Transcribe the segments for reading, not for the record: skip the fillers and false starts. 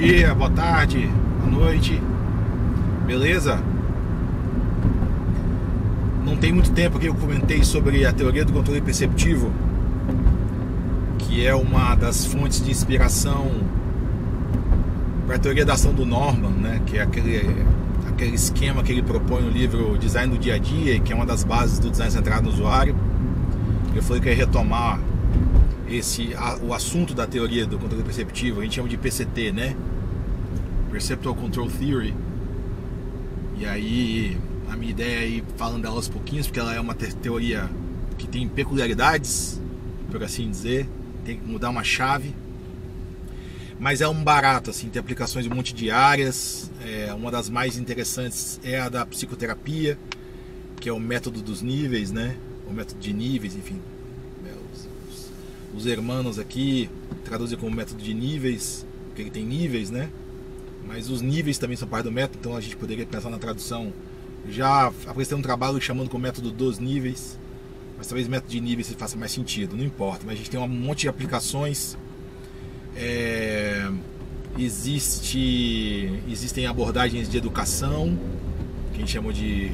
dia, boa tarde, boa noite. Beleza? Não tem muito tempo que eu comentei sobre a teoria do controle perceptivo, que é uma das fontes de inspiração para a teoria da ação do Norman, né? Que é aquele esquema que ele propõe no livro Design do Dia a Dia, que é uma das bases do design centrado no usuário. Eu falei que ia retomar o assunto da teoria do controle perceptivo. A gente chama de PCT, né? Perceptual Control Theory. E aí a minha ideia é ir falando dela aos pouquinhos, porque ela é uma teoria que tem peculiaridades, por assim dizer, tem que mudar uma chave, mas é um barato, assim, tem aplicações de um monte de áreas. Uma das mais interessantes é a da psicoterapia, que é o método dos níveis, né? O método de níveis, enfim, os hermanos aqui traduzem como método de níveis, porque ele tem níveis, né? Mas os níveis também são parte do método, então a gente poderia pensar na tradução. Já apresentei um trabalho chamando como método dos níveis, mas talvez método de níveis faça mais sentido, não importa. Mas a gente tem um monte de aplicações. Existem abordagens de educação, que a gente chama de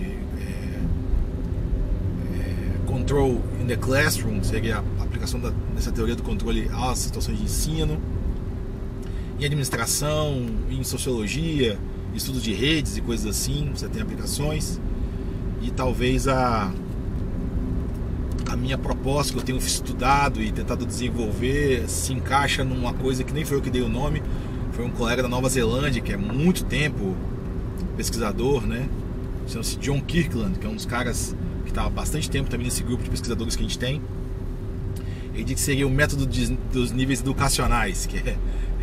Control in the Classroom, seria a aplicação dessa teoria do controle às situações de ensino. Em administração, em sociologia, estudos de redes e coisas assim, você tem aplicações. E talvez a minha proposta, que eu tenho estudado e tentado desenvolver, se encaixa numa coisa que nem foi eu que dei o nome, foi um colega da Nova Zelândia, que é muito tempo pesquisador, né? Chama-se John Kirkland, que é um dos caras que está há bastante tempo também nesse grupo de pesquisadores que a gente tem. Ele diz que seria o método dos níveis educacionais, que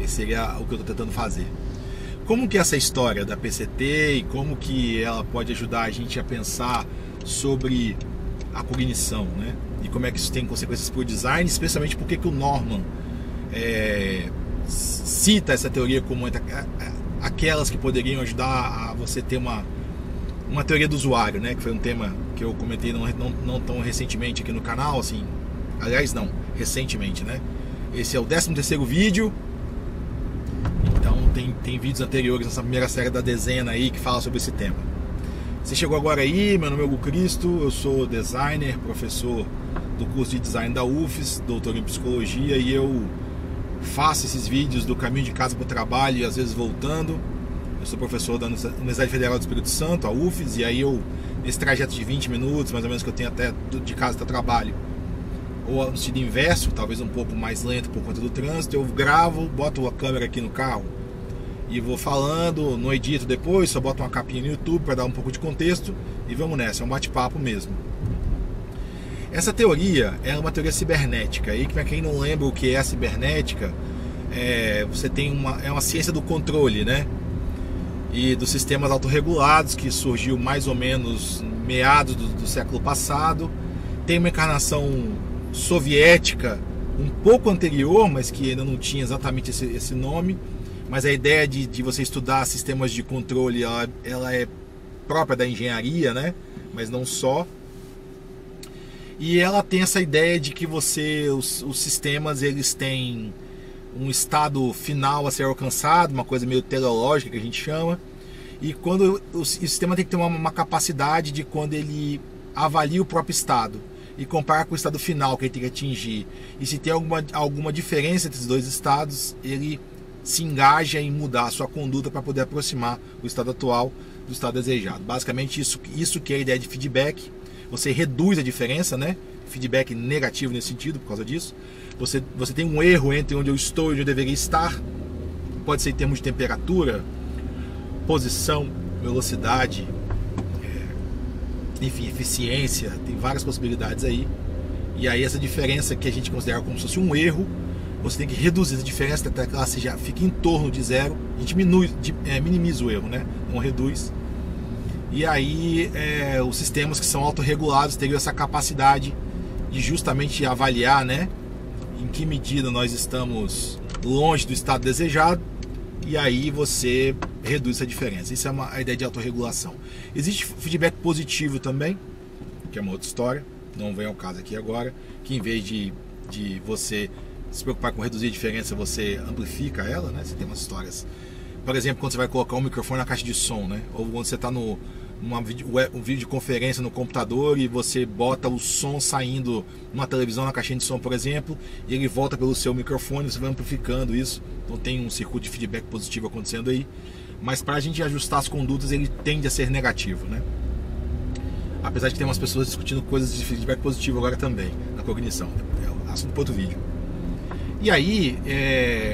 esse seria o que eu estou tentando fazer. Como que é essa história da PCT e como que ela pode ajudar a gente a pensar sobre a cognição, né? E como é que isso tem consequências para o design, especialmente porque que o Norman cita essa teoria como aquelas que poderiam ajudar a você ter uma teoria do usuário, né? Que foi um tema que eu comentei não tão recentemente aqui no canal, assim. Aliás, não, recentemente, né? Esse é o 13º vídeo. Então tem vídeos anteriores nessa primeira série da dezena aí que fala sobre esse tema. Você chegou agora aí, meu nome é Hugo Cristo, eu sou designer, professor do curso de design da UFES, doutor em psicologia, e eu faço esses vídeos do caminho de casa para o trabalho e às vezes voltando. Eu sou professor da Universidade Federal do Espírito Santo, a UFES, e aí nesse trajeto de 20 minutos, mais ou menos, que eu tenho até de casa até o trabalho, ou no sentido inverso, talvez um pouco mais lento por conta do trânsito, eu gravo, boto a câmera aqui no carro e vou falando, não edito depois, só boto uma capinha no YouTube para dar um pouco de contexto e vamos nessa, é um bate-papo mesmo. Essa teoria é uma teoria cibernética, e para quem não lembra o que é a cibernética, você tem uma ciência do controle, né? E dos sistemas autorregulados, que surgiu mais ou menos meados do século passado. Tem uma encarnação soviética um pouco anterior, mas que ainda não tinha exatamente esse nome. Mas a ideia de você estudar sistemas de controle, ela é própria da engenharia, né? Mas não só. E ela tem essa ideia de que os sistemas, eles têm um estado final a ser alcançado, uma coisa meio teleológica que a gente chama. E quando o sistema tem que ter uma capacidade de, quando ele avalia o próprio estado e compara com o estado final que ele tem que atingir, e se tem alguma diferença entre os dois estados, ele se engaja em mudar a sua conduta para poder aproximar o estado atual do estado desejado. Basicamente isso que é a ideia de feedback. Você reduz a diferença, né? Feedback negativo nesse sentido, por causa disso. Você tem um erro entre onde eu estou e onde eu deveria estar. Pode ser em termos de temperatura, posição, velocidade, enfim, eficiência. Tem várias possibilidades aí. E aí essa diferença que a gente considera como se fosse um erro, você tem que reduzir essa diferença até que ela fique em torno de zero. A gente minimiza o erro, né? Não reduz. E aí os sistemas que são autorregulados teriam essa capacidade de justamente avaliar, né, em que medida nós estamos longe do estado desejado, e aí você reduz essa diferença. Isso é a ideia de autorregulação. Existe feedback positivo também, que é uma outra história, não vem ao caso aqui agora, que em vez de você se preocupar com reduzir a diferença, você amplifica ela, né? Você tem umas histórias por exemplo, quando você vai colocar um microfone na caixa de som, né? Ou quando você está um vídeo de conferência no computador e você bota o som saindo numa televisão na caixinha de som, por exemplo, e ele volta pelo seu microfone, você vai amplificando isso. Então tem um circuito de feedback positivo acontecendo aí. Mas para a gente ajustar as condutas, ele tende a ser negativo, né? Apesar de que tem umas pessoas discutindo coisas de feedback positivo agora também, na cognição. É assunto para outro vídeo. E aí,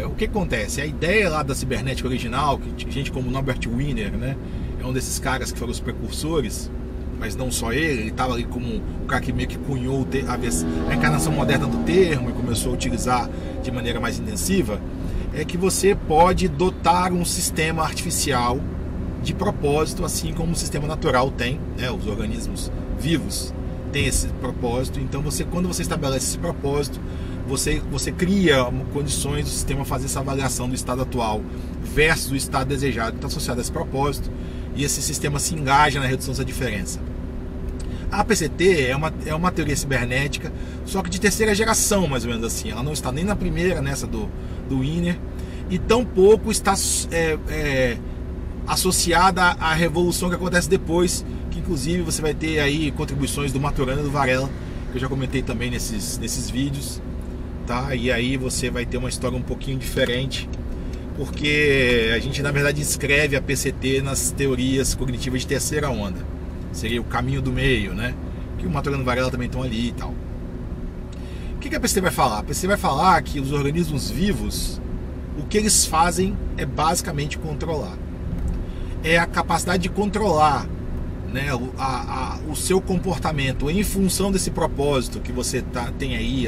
o que acontece? A ideia lá da cibernética original, que gente como Norbert Wiener, né, é um desses caras que foram os precursores, mas não só ele estava ali como o cara que meio que cunhou a encarnação moderna do termo e começou a utilizar de maneira mais intensiva, é que você pode dotar um sistema artificial de propósito, assim como o sistema natural tem, né, os organismos vivos têm esse propósito. Então quando você estabelece esse propósito, você cria condições do sistema fazer essa avaliação do estado atual versus o estado desejado que está associado a esse propósito, e esse sistema se engaja na redução dessa diferença. A PCT é uma teoria cibernética, só que de terceira geração, mais ou menos assim. Ela não está nem na primeira, nessa do Wiener, e tampouco está associada à revolução que acontece depois, que inclusive você vai ter aí contribuições do Maturana e do Varela, que eu já comentei também nesses vídeos, tá? E aí você vai ter uma história um pouquinho diferente, porque a gente na verdade escreve a PCT nas teorias cognitivas de terceira onda, seria o caminho do meio, né? Que o Maturana e o Varela também estão ali e tal. O que a PCT vai falar? A PCT vai falar que os organismos vivos, o que eles fazem é basicamente controlar. É a capacidade de controlar, né, o seu comportamento em função desse propósito que você tem aí,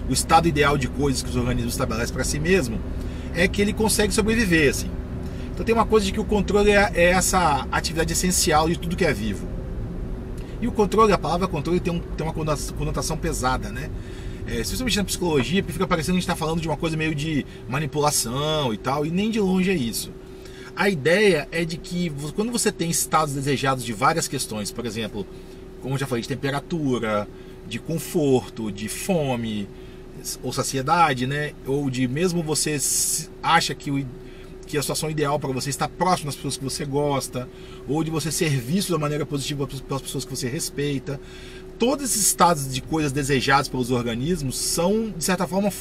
o estado ideal de coisas que os organismos estabelecem para si mesmo, é que ele consegue sobreviver, assim. Então tem uma coisa de que o controle é essa atividade essencial de tudo que é vivo. E o controle, a palavra controle tem uma conotação pesada, né? Especialmente na psicologia, fica parecendo que a gente está falando de uma coisa meio de manipulação e tal, e nem de longe é isso. A ideia é de que quando você tem estados desejados de várias questões, por exemplo, como eu já falei, de temperatura, de conforto, de fome ou saciedade, né? Ou de mesmo você acha que a situação ideal para você está próximo das pessoas que você gosta, ou de você ser visto da maneira positiva pelas pessoas que você respeita. Todos esses estados de coisas desejadas pelos organismos são, de certa forma,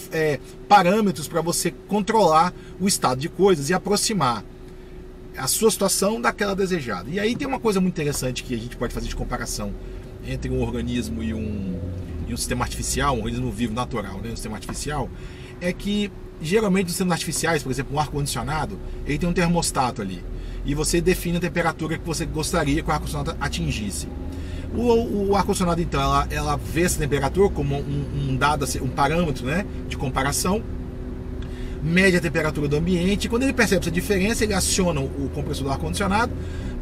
parâmetros para você controlar o estado de coisas e aproximar a sua situação daquela desejada. E aí tem uma coisa muito interessante que a gente pode fazer de comparação entre um organismo e um sistema artificial, um organismo vivo natural, né? Um sistema artificial, é que geralmente os sistemas artificiais, por exemplo, um ar-condicionado, ele tem um termostato ali, e você define a temperatura que você gostaria que o ar-condicionado atingisse. O ar-condicionado, então, ela vê essa temperatura como um dado, um parâmetro, né, de comparação, mede a temperatura do ambiente, e quando ele percebe essa diferença, ele aciona o compressor do ar-condicionado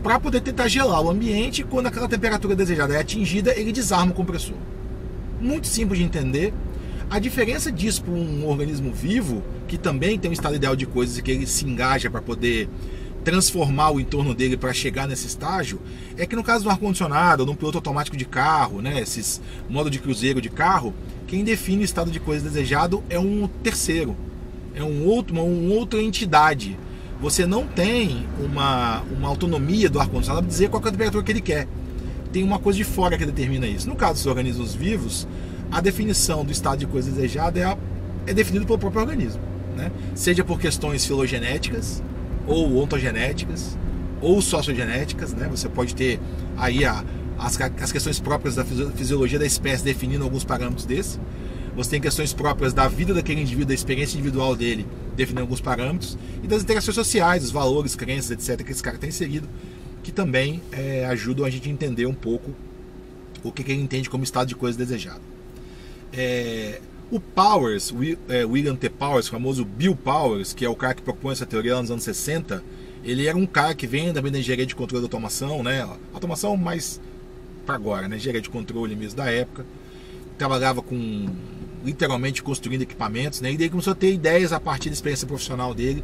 para poder tentar gelar o ambiente, e quando aquela temperatura desejada é atingida, ele desarma o compressor. Muito simples de entender. A diferença disso para um organismo vivo, que também tem um estado ideal de coisas e que ele se engaja para poder transformar o entorno dele para chegar nesse estágio, é que no caso do ar-condicionado, ou no piloto automático de carro, né, esses modo de cruzeiro de carro, quem define o estado de coisas desejado é um terceiro, é uma outra entidade. Você não tem uma autonomia do ar-condicionado para dizer qual é a temperatura que ele quer. Tem uma coisa de fora que determina isso. No caso dos organismos vivos, a definição do estado de coisa desejada é definida pelo próprio organismo, né? Seja por questões filogenéticas, ou ontogenéticas, ou sociogenéticas, né? Você pode ter aí as questões próprias da fisiologia da espécie definindo alguns parâmetros desses. Você tem questões próprias da vida daquele indivíduo, da experiência individual dele, definindo alguns parâmetros, e das interações sociais, os valores, crenças, etc., que esse cara tem inserido, que também ajudam a gente a entender um pouco o que ele entende como estado de coisa desejado. O Powers, William T. Powers, o famoso Bill Powers, que é o cara que propõe essa teoria lá nos anos 60, ele era um cara que vem também da engenharia de controle da automação, né? Automação mais para agora, né? Engenharia de controle mesmo da época. Trabalhava literalmente construindo equipamentos, né? E daí começou a ter ideias a partir da experiência profissional dele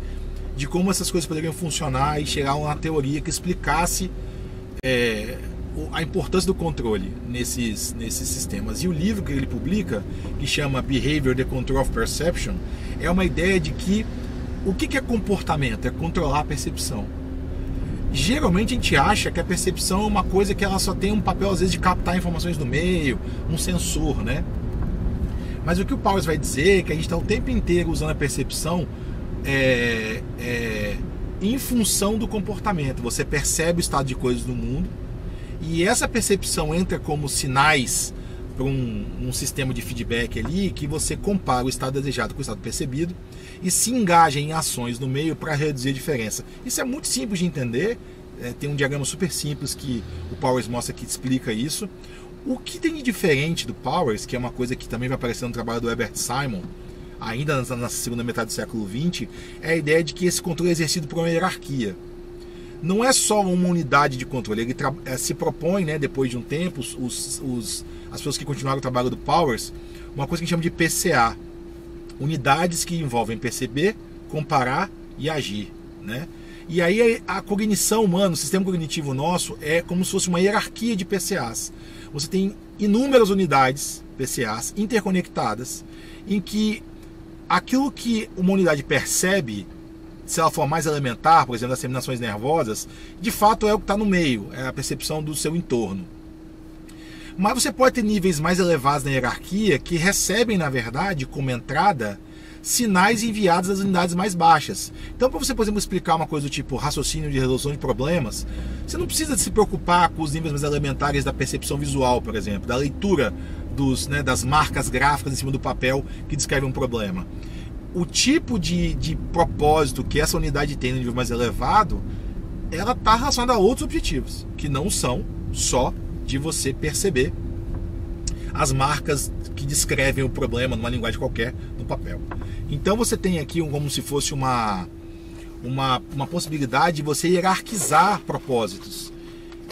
de como essas coisas poderiam funcionar, e chegar a uma teoria que explicasse a importância do controle nesses sistemas. E o livro que ele publica, que chama Behavior: The Control of Perception, é uma ideia de que O que é comportamento? É controlar a percepção. Geralmente a gente acha que a percepção é uma coisa que ela só tem um papel, às vezes, de captar informações do meio, um sensor, né? Mas o que o Powers vai dizer é que a gente está o tempo inteiro usando a percepção em função do comportamento. Você percebe o estado de coisas do mundo e essa percepção entra como sinais para um sistema de feedback ali, que você compara o estado desejado com o estado percebido e se engaja em ações no meio para reduzir a diferença. Isso é muito simples de entender, tem um diagrama super simples que o Powers mostra que explica isso. O que tem de diferente do Powers, que é uma coisa que também vai aparecer no trabalho do Herbert Simon, ainda na segunda metade do século XX, é a ideia de que esse controle é exercido por uma hierarquia. Não é só uma unidade de controle, ele se propõe, né, depois de um tempo, as pessoas que continuaram o trabalho do Powers, uma coisa que a gente chama de PCA, unidades que envolvem perceber, comparar e agir, né? E aí a cognição humana, o sistema cognitivo nosso, é como se fosse uma hierarquia de PCAs. Você tem inúmeras unidades PCAs interconectadas, em que aquilo que uma unidade percebe, se ela for mais elementar, por exemplo, das terminações nervosas, de fato é o que está no meio, é a percepção do seu entorno. Mas você pode ter níveis mais elevados na hierarquia que recebem, na verdade, como entrada, sinais enviados das unidades mais baixas. Então, para você, por exemplo, explicar uma coisa do tipo raciocínio de resolução de problemas, você não precisa se preocupar com os níveis mais elementares da percepção visual, por exemplo, da leitura das marcas gráficas em cima do papel que descrevem um problema. O tipo de propósito que essa unidade tem no nível mais elevado, ela está relacionada a outros objetivos, que não são só de você perceber as marcas que descrevem o problema numa linguagem qualquer no papel. Então você tem aqui como se fosse uma possibilidade de você hierarquizar propósitos.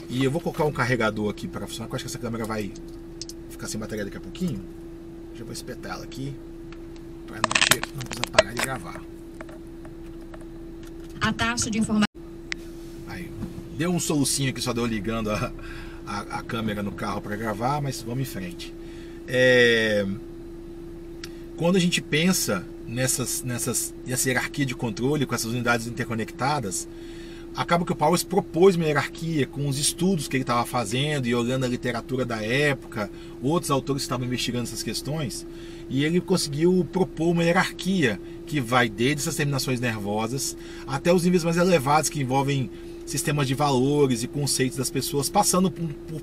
E eu vou colocar um carregador aqui para funcionar, porque eu acho que essa câmera vai ficar sem bateria daqui a pouquinho. Já vou espetar ela aqui para não precisar parar de gravar. A taxa de informação. Aí, deu um solucinho aqui, só deu ligando a câmera no carro para gravar, mas vamos em frente. Quando a gente pensa nessa hierarquia de controle, com essas unidades interconectadas, acaba que o Powers propôs uma hierarquia com os estudos que ele estava fazendo e olhando a literatura da época, outros autores que estavam investigando essas questões, e ele conseguiu propor uma hierarquia que vai desde essas terminações nervosas até os níveis mais elevados que envolvem sistemas de valores e conceitos das pessoas, passando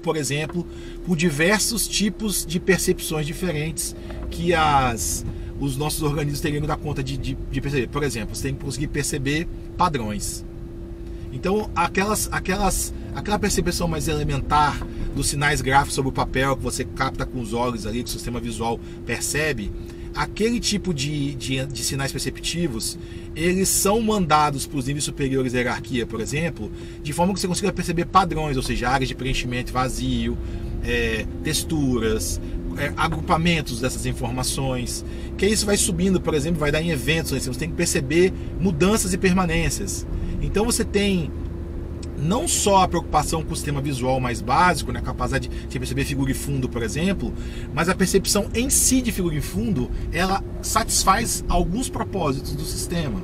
por exemplo, por diversos tipos de percepções diferentes que os nossos organismos teriam que dar conta de perceber. Por exemplo, você tem que conseguir perceber padrões. Então, aquela percepção mais elementar dos sinais gráficos sobre o papel que você capta com os olhos ali, que o sistema visual percebe, aquele tipo de sinais perceptivos, eles são mandados para os níveis superiores da hierarquia, por exemplo, de forma que você consiga perceber padrões, ou seja, áreas de preenchimento vazio, texturas, agrupamentos dessas informações, que isso vai subindo, por exemplo, vai dar em eventos, você tem que perceber mudanças e permanências. Então você tem não só a preocupação com o sistema visual mais básico, né, a capacidade de perceber figura e fundo, por exemplo, mas a percepção em si de figura e fundo, ela satisfaz alguns propósitos do sistema,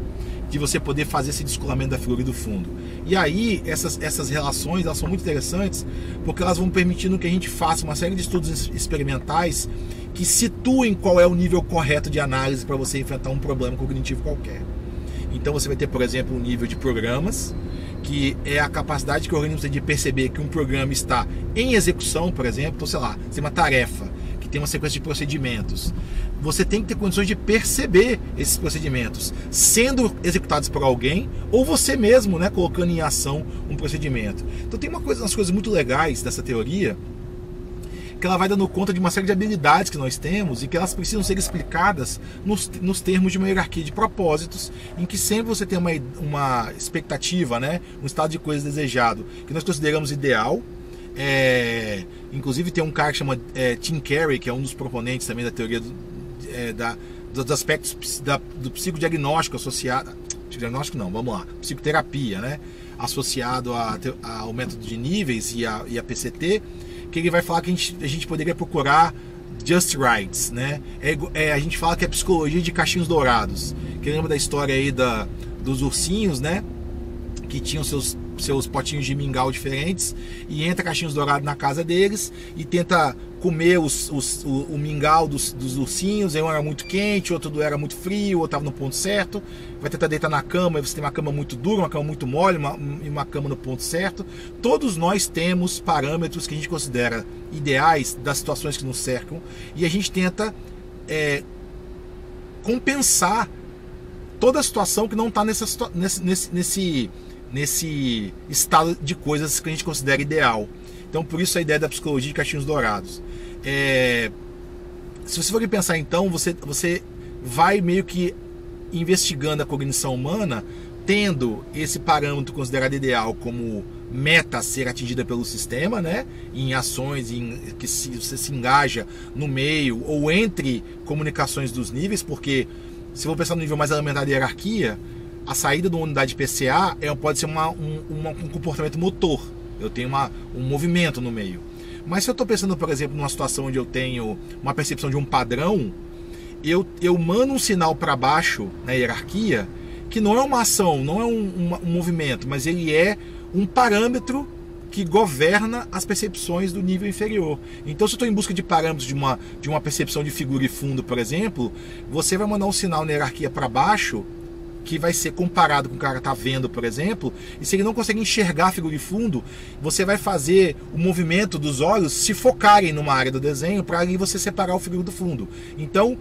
de você poder fazer esse descolamento da figura e do fundo. E aí, essas relações, elas são muito interessantes, porque elas vão permitindo que a gente faça uma série de estudos experimentais que situem qual é o nível correto de análise para você enfrentar um problema cognitivo qualquer. Então você vai ter, por exemplo, um nível de programas, que é a capacidade que o organismo tem de perceber que um programa está em execução, por exemplo. Então, sei lá, você tem uma tarefa que tem uma sequência de procedimentos. Você tem que ter condições de perceber esses procedimentos sendo executados por alguém ou você mesmo, né, colocando em ação um procedimento. Então tem umas coisas muito legais dessa teoria, que ela vai dando conta de uma série de habilidades que nós temos e que elas precisam ser explicadas nos termos de uma hierarquia de propósitos, em que sempre você tem uma expectativa, né, um estado de coisas desejado, que nós consideramos ideal. Inclusive tem um cara que chama Tim Carey, que é um dos proponentes também da teoria dos aspectos do psicodiagnóstico associado... Diagnóstico não, vamos lá, psicoterapia, né, associado ao método de níveis e a PCT, que ele vai falar que a gente poderia procurar just rights, né? A gente fala que é psicologia de cachinhos dourados. Que lembra da história aí dos ursinhos, né? Que tinham seus potinhos de mingau diferentes, e entra cachinhos dourados na casa deles e tenta comer o mingau dos ursinhos. Aí um era muito quente, outro era muito frio, outro estava no ponto certo. Vai tentar deitar na cama, e você tem uma cama muito dura, uma cama muito mole, uma cama no ponto certo. Todos nós temos parâmetros que a gente considera ideais das situações que nos cercam, e a gente tenta compensar toda a situação que não está nesse estado de coisas que a gente considera ideal. Então, por isso a ideia da psicologia de cachinhos dourados. Se você for pensar, então, você vai meio que investigando a cognição humana, tendo esse parâmetro considerado ideal como meta a ser atingida pelo sistema, né? Em ações que você se engaja no meio ou entre comunicações dos níveis, porque se eu vou pensar no nível mais elementar da hierarquia, a saída de uma unidade PCA pode ser um comportamento motor. Eu tenho um movimento no meio. Mas se eu estou pensando, por exemplo, numa situação onde eu tenho uma percepção de um padrão, eu mando um sinal para baixo na hierarquia, que não é uma ação, não é um movimento, mas ele é um parâmetro que governa as percepções do nível inferior. Então, se eu estou em busca de parâmetros de uma percepção de figura e fundo, por exemplo, você vai mandar um sinal na hierarquia para baixo, que vai ser comparado com o cara que está vendo, por exemplo, e se ele não consegue enxergar a figura de fundo, você vai fazer o movimento dos olhos se focarem numa área do desenho para aí você separar o figura do fundo. Então,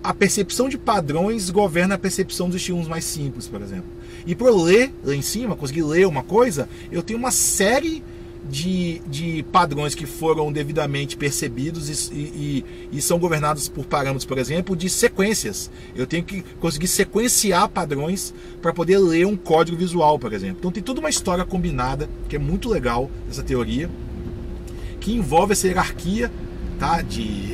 a percepção de padrões governa a percepção dos estímulos mais simples, por exemplo. E para eu ler lá em cima, conseguir ler uma coisa, eu tenho uma série de padrões que foram devidamente percebidos e são governados por parâmetros, por exemplo, de sequências. Eu tenho que conseguir sequenciar padrões para poder ler um código visual, por exemplo. Então tem toda uma história combinada, que é muito legal, essa teoria, que envolve essa hierarquia, tá?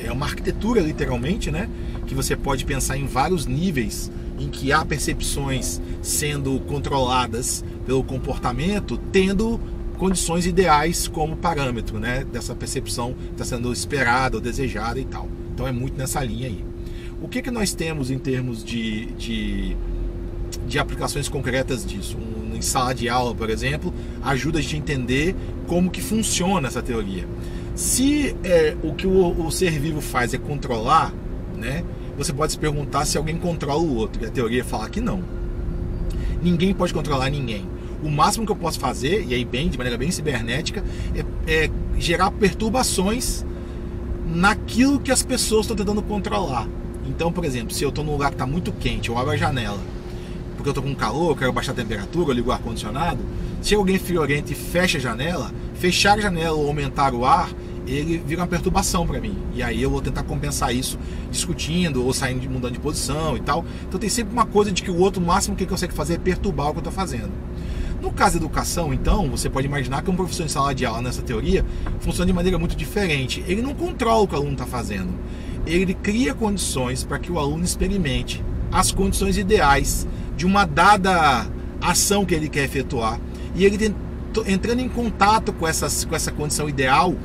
É uma arquitetura, literalmente, né? Que você pode pensar em vários níveis em que há percepções sendo controladas pelo comportamento, tendo condições ideais como parâmetro, né, dessa percepção que está sendo esperada ou desejada e tal. Então é muito nessa linha aí. O que nós temos em termos de aplicações concretas disso? Em sala de aula, por exemplo, ajuda a gente a entender como que funciona essa teoria. Se o que o ser vivo faz é controlar, né, você pode se perguntar se alguém controla o outro. E a teoria fala que não. Ninguém pode controlar ninguém. O máximo que eu posso fazer, e aí de maneira bem cibernética, é gerar perturbações naquilo que as pessoas estão tentando controlar. Então, por exemplo, se eu estou num lugar que está muito quente, eu abro a janela, porque eu estou com calor, eu quero baixar a temperatura, eu ligo o ar-condicionado, se alguém friorento e fecha a janela, fechar a janela ou aumentar o ar, ele vira uma perturbação para mim. E aí eu vou tentar compensar isso discutindo ou saindo, mudando de posição e tal. Então tem sempre uma coisa de que o outro, o máximo que ele consegue fazer é perturbar o que eu estou fazendo. No caso da educação, então, você pode imaginar que um professor em sala de aula, nessa teoria, funciona de maneira muito diferente. Ele não controla o que o aluno está fazendo. Ele cria condições para que o aluno experimente as condições ideais de uma dada ação que ele quer efetuar. E ele entrando em contato com essa condição ideal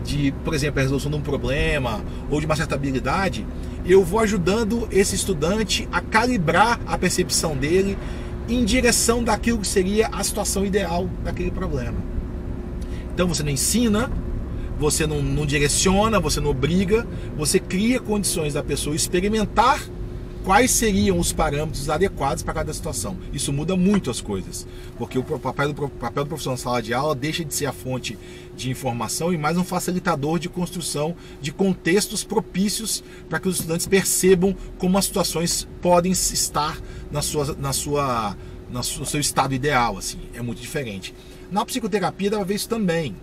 de, por exemplo, a resolução de um problema ou de uma certa habilidade, eu vou ajudando esse estudante a calibrar a percepção dele em direção daquilo que seria a situação ideal daquele problema. Então você não ensina, você não direciona, você não obriga, você cria condições da pessoa experimentar quais seriam os parâmetros adequados para cada situação. Isso muda muito as coisas, porque o papel do professor na sala de aula deixa de ser a fonte de informação e mais um facilitador de construção de contextos propícios para que os estudantes percebam como as situações podem estar no seu estado ideal. Assim, é muito diferente. Na psicoterapia dá pra ver isso também.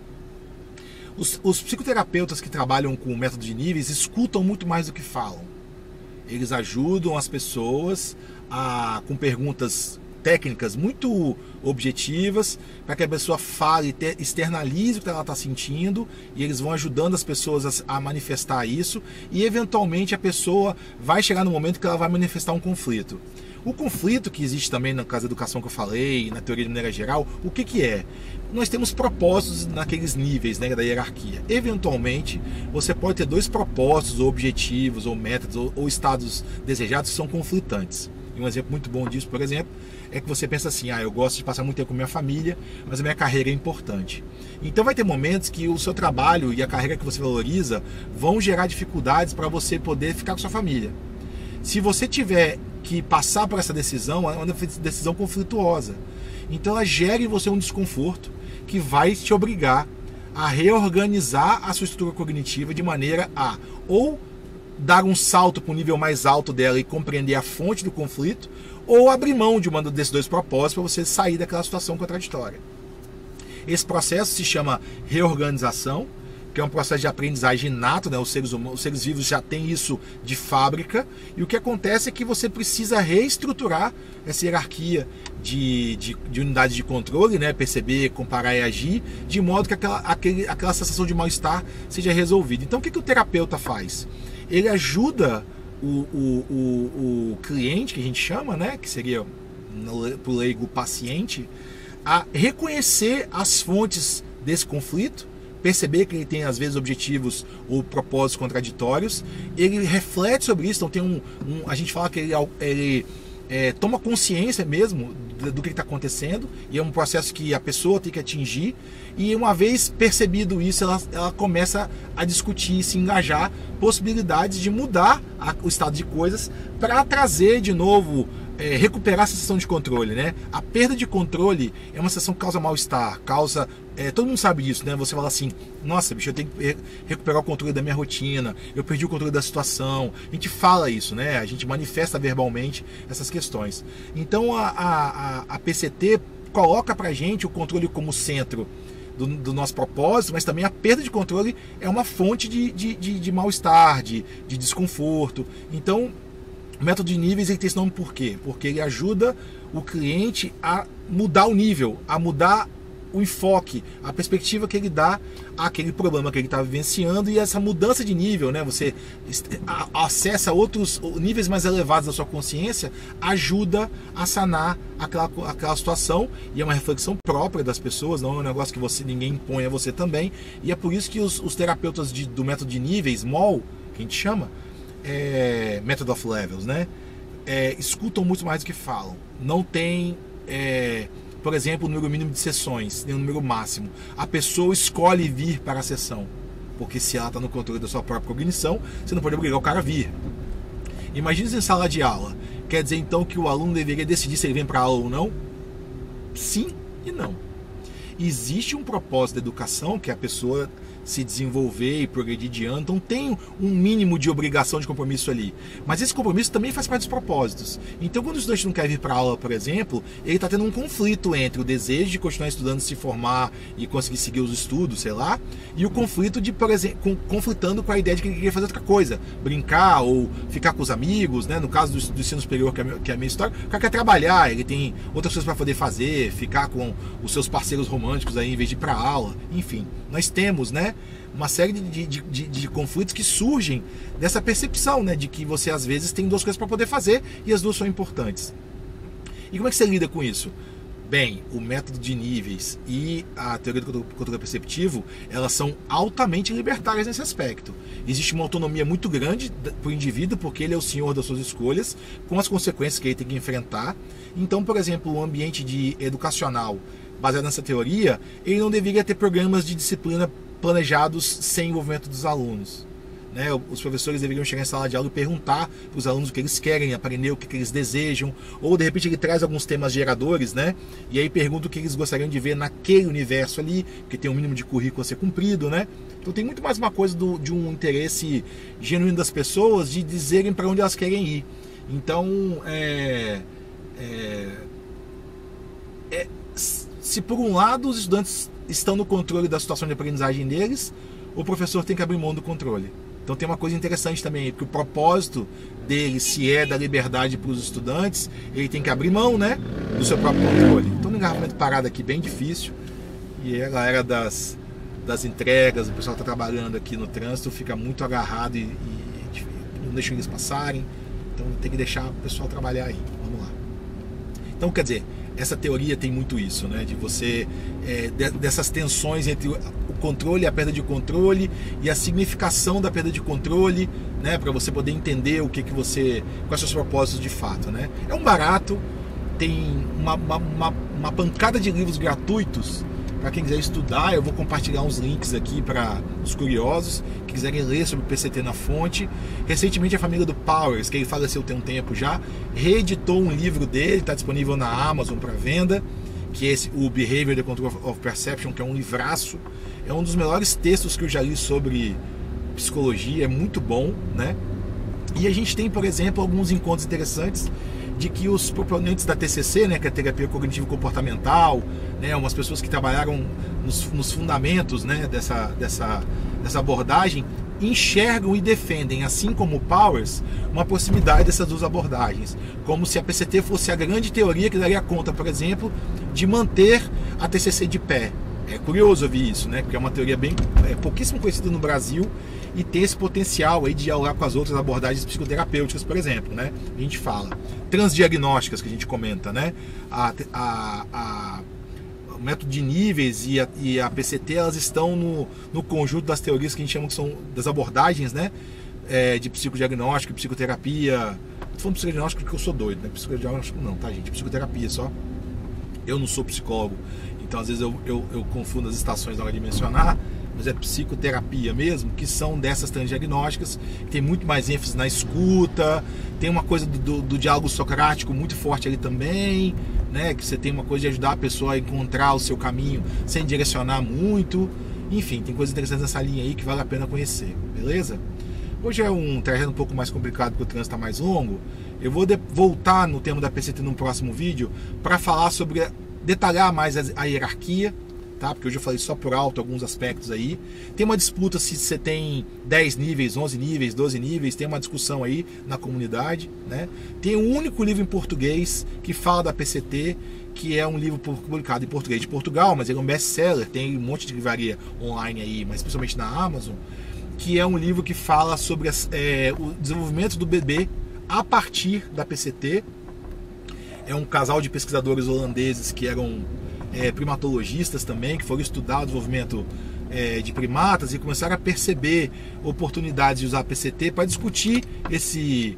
Os psicoterapeutas que trabalham com o método de níveis escutam muito mais do que falam. Eles ajudam as pessoas com perguntas técnicas muito objetivas para que a pessoa fale, externalize o que ela está sentindo, e eles vão ajudando as pessoas a manifestar isso, e eventualmente a pessoa vai chegar no momento que ela vai manifestar um conflito. O conflito que existe também na caso da educação que eu falei, na teoria de maneira geral, o que é? Nós temos propósitos naqueles níveis, né, da hierarquia. Eventualmente, você pode ter dois propósitos, ou objetivos, ou metas, ou estados desejados que são conflitantes. E um exemplo muito bom disso, por exemplo, é que você pensa assim, eu gosto de passar muito tempo com minha família, mas a minha carreira é importante. Então vai ter momentos que o seu trabalho e a carreira que você valoriza vão gerar dificuldades para você poder ficar com sua família. Se você tiver que passar por essa decisão, é uma decisão conflituosa. Então ela gera em você um desconforto que vai te obrigar a reorganizar a sua estrutura cognitiva de maneira a ou dar um salto para o nível mais alto dela e compreender a fonte do conflito, ou abrir mão de um desses dois propósitos para você sair daquela situação contraditória. Esse processo se chama reorganização, que é um processo de aprendizagem inato, né? Os seres vivos já têm isso de fábrica, e o que acontece é que você precisa reestruturar essa hierarquia de unidade de controle, né? Perceber, comparar e agir, de modo que aquela sensação de mal-estar seja resolvida. Então o que o terapeuta faz? Ele ajuda o cliente, que a gente chama, né? Que seria, para o leigo, o paciente, a reconhecer as fontes desse conflito, perceber que ele tem às vezes objetivos ou propósitos contraditórios, ele reflete sobre isso. Então tem a gente fala que ele toma consciência mesmo do que está acontecendo, e é um processo que a pessoa tem que atingir, e uma vez percebido isso, ela começa a discutir, se engajar possibilidades de mudar o estado de coisas para trazer de novo, recuperar a sensação de controle, né? A perda de controle é uma sensação que causa mal-estar, todo mundo sabe disso, né? Você fala assim, nossa, bicho, eu tenho que recuperar o controle da minha rotina, eu perdi o controle da situação. A gente fala isso, né? A gente manifesta verbalmente essas questões. Então a PCT coloca pra gente o controle como centro do nosso propósito, mas também a perda de controle é uma fonte de mal-estar, de desconforto. Então, o método de níveis, ele tem esse nome por quê? Porque ele ajuda o cliente a mudar o nível, a mudar o enfoque, a perspectiva que ele dá àquele problema que ele está vivenciando, e essa mudança de nível, né? Você acessa outros níveis mais elevados da sua consciência, ajuda a sanar aquela situação, e é uma reflexão própria das pessoas, não é um negócio que ninguém impõe a você também, e é por isso que os terapeutas do método de níveis, MOL, que a gente chama, Method of Levels, né? Escutam muito mais do que falam. Não tem, por exemplo, o número mínimo de sessões, nem o número máximo. A pessoa escolhe vir para a sessão, porque se ela está no controle da sua própria cognição, você não pode obrigar o cara a vir. Imagina isso em sala de aula. Quer dizer então que o aluno deveria decidir se ele vem para a aula ou não? Sim e não. Existe um propósito da educação, que é a pessoa se desenvolver e progredir de ano, então tem um mínimo de obrigação, de compromisso ali. Mas esse compromisso também faz parte dos propósitos. Então, quando o estudante não quer vir para a aula, por exemplo, ele está tendo um conflito entre o desejo de continuar estudando, se formar e conseguir seguir os estudos, sei lá, e o conflito de, por exemplo, conflitando com a ideia de que ele queria fazer outra coisa, brincar ou ficar com os amigos, né? No caso do ensino superior, que é a minha história, o cara quer trabalhar, ele tem outras coisas para poder fazer, ficar com os seus parceiros românticos aí em vez de ir para a aula, enfim. Nós temos, né, uma série de conflitos que surgem dessa percepção, né, de que você às vezes tem duas coisas para poder fazer e as duas são importantes. E como é que você lida com isso? Bem, o método de níveis e a teoria do controle perceptivo, elas são altamente libertárias nesse aspecto. Existe uma autonomia muito grande para o indivíduo, porque ele é o senhor das suas escolhas, com as consequências que ele tem que enfrentar. Então, por exemplo, o ambiente educacional baseado nessa teoria, ele não deveria ter programas de disciplina planejados sem envolvimento dos alunos, né? Os professores deveriam chegar em sala de aula e perguntar para os alunos o que eles querem aprender, o que eles desejam, ou de repente ele traz alguns temas geradores, né? E aí pergunta o que eles gostariam de ver naquele universo ali, que tem um mínimo de currículo a ser cumprido, né? Então tem muito mais uma coisa de um interesse genuíno das pessoas de dizerem para onde elas querem ir. Então, se por um lado os estudantes estão no controle da situação de aprendizagem deles, o professor tem que abrir mão do controle. Então tem uma coisa interessante também, que o propósito dele, se é da liberdade para os estudantes, ele tem que abrir mão, né, do seu próprio controle. Então no engarrafamento parado aqui bem difícil, e a galera das entregas, o pessoal que está trabalhando aqui no trânsito fica muito agarrado e não deixa eles passarem, então tem que deixar o pessoal trabalhar aí. Vamos lá. Então, quer dizer, essa teoria tem muito isso, né, de você, dessas tensões entre o controle e a perda de controle, e a significação da perda de controle, né, para você poder entender o que você, quais são os propósitos de fato, né. É um barato, tem uma pancada de livros gratuitos para quem quiser estudar. Eu vou compartilhar uns links aqui para os curiosos que quiserem ler sobre o PCT na fonte. Recentemente a família do Powers, que ele faleceu tem um tempo já, reeditou um livro dele, está disponível na Amazon para venda, que é o Behavior, The Control of Perception, que é um livraço. É um dos melhores textos que eu já li sobre psicologia, é muito bom, né? E a gente tem, por exemplo, alguns encontros interessantes de que os proponentes da TCC, né, que é a terapia cognitivo-comportamental, né, umas pessoas que trabalharam nos fundamentos, né, dessa abordagem, enxergam e defendem, assim como o Powers, uma proximidade dessas duas abordagens, como se a PCT fosse a grande teoria que daria conta, por exemplo, de manter a TCC de pé. É curioso ouvir isso, né, porque é uma teoria pouquíssimo conhecida no Brasil e tem esse potencial aí de dialogar com as outras abordagens psicoterapêuticas, por exemplo, né? A gente fala transdiagnósticas, que a gente comenta, né? O método de níveis e a PCT, elas estão no conjunto das teorias que a gente chama que são das abordagens, né? De psicodiagnóstico e psicoterapia. Tô falando psicodiagnóstico porque eu sou doido, né? Psicodiagnóstico não, tá, gente? Psicoterapia só. Eu não sou psicólogo, então às vezes eu confundo as estações na hora de mencionar, mas é psicoterapia mesmo, que são dessas transdiagnósticas, que tem muito mais ênfase na escuta, tem uma coisa do diálogo socrático muito forte ali também, né? Que você tem uma coisa de ajudar a pessoa a encontrar o seu caminho sem direcionar muito. Enfim, tem coisas interessantes nessa linha aí que vale a pena conhecer, beleza? Hoje é um trajeto um pouco mais complicado porque o trânsito está mais longo. Eu vou voltar no tema da PCT num próximo vídeo para falar sobre, detalhar mais a hierarquia, tá? Porque hoje eu falei só por alto alguns aspectos aí. Tem uma disputa se você tem 10 níveis, 11 níveis, 12 níveis, tem uma discussão aí na comunidade, né? Tem um único livro em português que fala da PCT, que é um livro publicado em português de Portugal, mas ele é um best-seller, tem um monte de livraria online aí, mas principalmente na Amazon, que é um livro que fala sobre o desenvolvimento do bebê a partir da PCT. É um casal de pesquisadores holandeses que eram primatologistas também, que foram estudar o desenvolvimento de primatas e começaram a perceber oportunidades de usar a PCT para discutir esse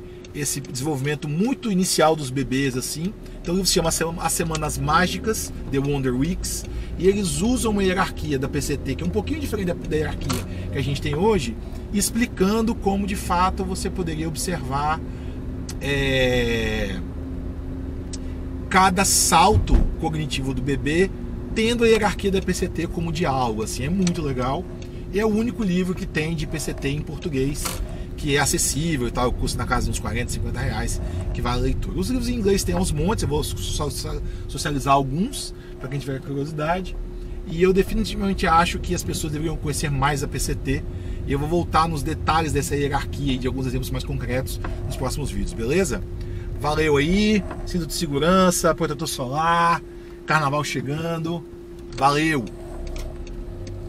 desenvolvimento muito inicial dos bebês, assim. Então o livro se chama As Semanas Mágicas, The Wonder Weeks, e eles usam uma hierarquia da PCT que é um pouquinho diferente da hierarquia que a gente tem hoje, explicando como de fato você poderia observar cada salto cognitivo do bebê, tendo a hierarquia da PCT como diálogo, assim, é muito legal. E é o único livro que tem de PCT em português, que é acessível e tal, custa na casa de uns 40, 50 reais, que vale a leitura. Os livros em inglês tem aos montes, eu vou socializar alguns, para quem tiver curiosidade. E eu definitivamente acho que as pessoas deveriam conhecer mais a PCT, e eu vou voltar nos detalhes dessa hierarquia e de alguns exemplos mais concretos nos próximos vídeos, beleza? Valeu aí, cinto de segurança, protetor solar, carnaval chegando, valeu!